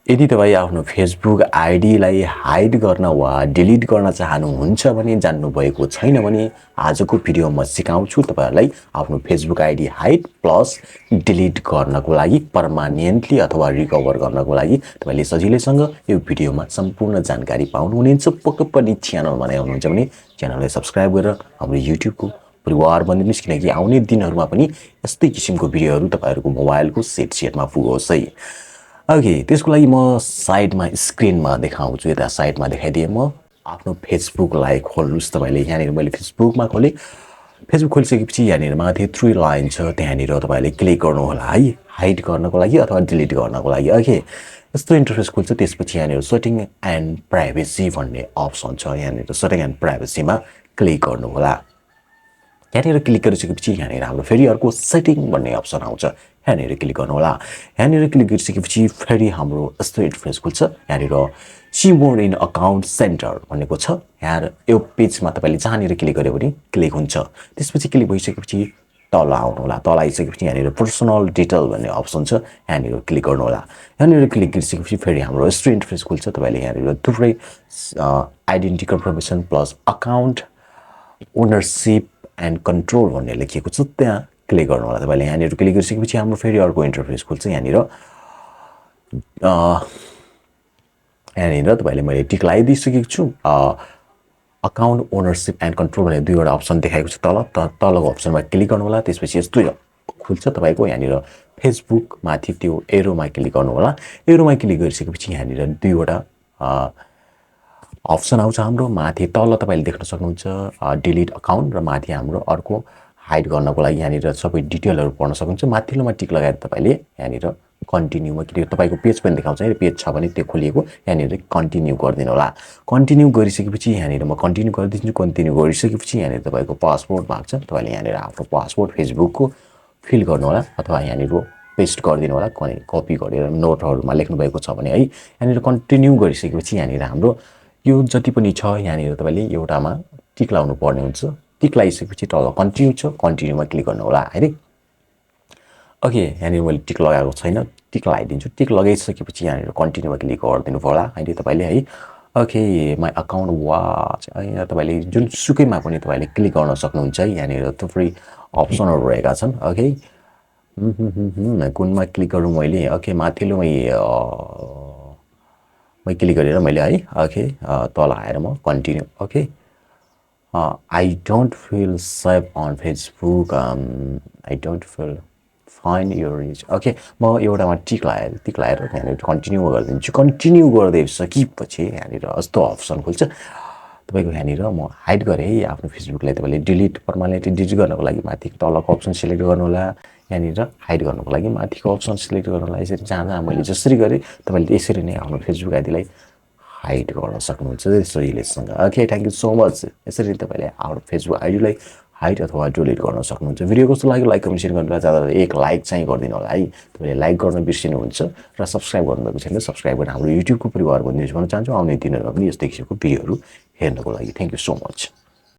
यदि तपाईं आफ्नो फेसबुक आइडीलाई हाइड गर्न वा डिलिट गर्न चाहनुहुन्छ भने जान्नु भएको छैन भने आजको भिडियोमा सिकाउँछु तपाईहरुलाई आफ्नो Facebook ID hide plus delete गर्नको लागि पर्मानेन्टली अथवा रिकभर गर्नको लागि तपाईले सजिलैसँग यो भिडियोमा सम्पूर्ण जानकारी पाउनुहुनेछ। पक्कै पनि च्यानल बनाइ हुनुहुन्छ भने च्यानललाई सब्स्क्राइब गरेर हाम्रो युट्युबको परिवार बनिदिनुस् किनकि आउने दिनहरुमा पनि यस्तै किसिमको भिडियोहरु तपाईहरुको मोबाइलको सेटमा पुगोस् है। ओके, त्यसको लागि म साइडमा स्क्रिनमा देखाउँछु। यता साइडमा देखाइदिए म आफ्नो फेसबुकलाई खोल्नुस् तपाईले। यहाँनिर मैले फेसबुकमा खोले। फेसबुक खोलिसकेपछि यहाँनिर माथि 3 लाइन छ, त्यहाँनिर तपाईले क्लिक गर्नु होला है, हाइड गर्नको लागि अथवा डिलिट गर्नको लागि। ओके, यस्तो इन्टरफेस खुल्छ। त्यसपछि यहाँनिर सेटिङ एन्ड प्राइभेसी भन्ने अप्सन छ। यहाँनिर सेटिङ एन्ड प्राइभेसीमा क्लिक गर्नु होला। यहाँनिर क्लिक गरिसकेपछि यहाँनिर हाम्रो फेरि अर्को सेटिङ भन्ने अप्सन आउँछ। यहाँनिर क्लिक गर्नु होला। यहाँनिर क्लिक गरिसकेपछि फेरि हाम्रो यस्तो इन्टरफेस खुल्छ। यहाँनिर see more in account center भनेको छ। यहाँ यो पेजमा तपाईले जहाँनिर क्लिक गर्यो भने क्लिक हुन्छ। त्यसपछि क्लिक भइसकेपछि तल आउनु होला। तल आइसकेपछि यहाँनिर पर्सनल डिटेल भन्ने अप्सन छ। यहाँनिर क्लिक गर्नु होला। यहाँनिर क्लिक गरिसकेपछि फेरि हाम्रो यस्तो इन्टरफेस खुल्छ। तपाईले यहाँनिर थुप्रै identity confirmation plus account ownership and control भन्ने लेखिएको छ, त्यहाँ क्लिक गर्नु होला। तपाईले यहाँनिर क्लिक गरिसकेपछि हाम्रो फेरि अर्को इन्टरफेस खुल्छ। यहाँनिर तपाईले मैले टिक लगाइदिइसकेको छु। अकाउन्ट ओनरशिप एन्ड कन्ट्रोल भन्ने दुईवटा अप्सन देखाएको छ तल। तलको अप्सनमा क्लिक गर्नु होला। त्यसपछि यस्तो खुल्छ तपाईको। यहाँनिर फेसबुक माथि त्यो एरोमा क्लिक गर्नु होला। एरोमा क्लिक गरिसकेपछि यहाँनिर दुईवटा अप्सन आउँछ हाम्रो। माथि तल तपाईले देख्न सक्नुहुन्छ डिलिट अकाउन्ट र माथि हाम्रो अर्को हाइड गर्नको लागि यहाँनिर सबै डिटेलहरु पढ्न सक्नुहुन्छ। माथिल्लोमा टिक लगाएर तपाईले यहाँनिर कन्टिन्युमा क्लिक, तपाईको पेज पनि देखाउँछ है, पेज छ भने त्यो खोलिएको, यहाँनिर कन्टिन्यु गर्दिनु होला। कन्टिन्यु गरिसकेपछि यहाँनिर म कन्टिन्यु गर्दिन्छु। कन्टिन्यु गरिसकेपछि यहाँनिर तपाईको पासवर्ड माग्छ। तपाईले यहाँनिर आफ्नो पासवर्ड फेसबुकको फिल गर्नु होला अथवा यहाँनिर पेस्ट गरिदिनु होला। कपी गरेर नोटहरुमा लेख्नु भएको छ भने है। यहाँनिर कन्टिन्यु गरिसकेपछि यहाँनिर हाम्रो यो जति पनि छ यहाँनिर तपाईले एउटामा टिक लाउनु पर्ने हुन्छ। टिक लगाइसकेपछि तल कन्टिन्यु छ, कन्टिन्युमा क्लिक गर्नु होला है। ओके, यहाँनिर मैले टिक लगाएको छैन, टिक लगाइदिन्छु। टिक लगाइसकेपछि यहाँनिर कन्टिन्युमा क्लिक गरिदिनु होला है तपाईले है। ओके, माई अकाउन्ट वाच यहाँ तपाईले जुन सुकैमा पनि तपाईले क्लिक गर्न सक्नुहुन्छ है। यहाँनिर थुप्रै अप्सनहरु रहेका छन्। ओके, कुनमा क्लिक गरौँ मैले? ओके, माथिल्लोमै मैं क्लिक गरेर मैले है। ओके, तल आएर म continue. Okay, I don't feel safe on Facebook. I don't feel find your reach. Okay, म एउटामा टिक लगाएर यहाँनिर कन्टिन्यु गरिदिन्छु। कन्टिन्यु गरिदिएपछि यहाँनिर यस्तो अप्सन खुल्छ तपाईको। यहाँनिर म हाइड गरेँ है आफ्नो फेसबुकलाई। तपाईले डिलिट पर्मानेन्टली डिलिट गर्नको लागि माथि तलको अप्सन सिलेक्ट गर्नु होला। यहाँनिर हाइड गर्नको लागि माथिको अप्सन सिलेक्ट गर्नु होला। यसरी जहाँ मैले जसरी गरेँ तपाईले यसरी नै आफ्नो फेसबुक आइडीलाई हाइड गर्न सक्नुहुन्छ सजिलैसँग। Okay, thank you so much. यसरी तपाईले आफ्नो फेसबुक आइडीलाई हाइड अथवा डिलिट गर्न सक्नुहुन्छ। भिडियो कस्तो लाग्यो लाइक कमेन्ट शेयर गर्नुलाई ज्यादा एक लाइक चाहिँ गरिदिनु होला है। तपाईले लाइक गर्न बिर्सिनुहुन्छ र सब्स्क्राइब गर्नुभएको छैन सब्स्क्राइब गरेर हाम्रो युट्युबको परिवार बनिदिनुहोस् भन्न चाहन्छु। आउने दिनहरुमा पनि यस्तै किसिमको भिडियोहरु हेर्नको लागि थ्यांक यू सो मच।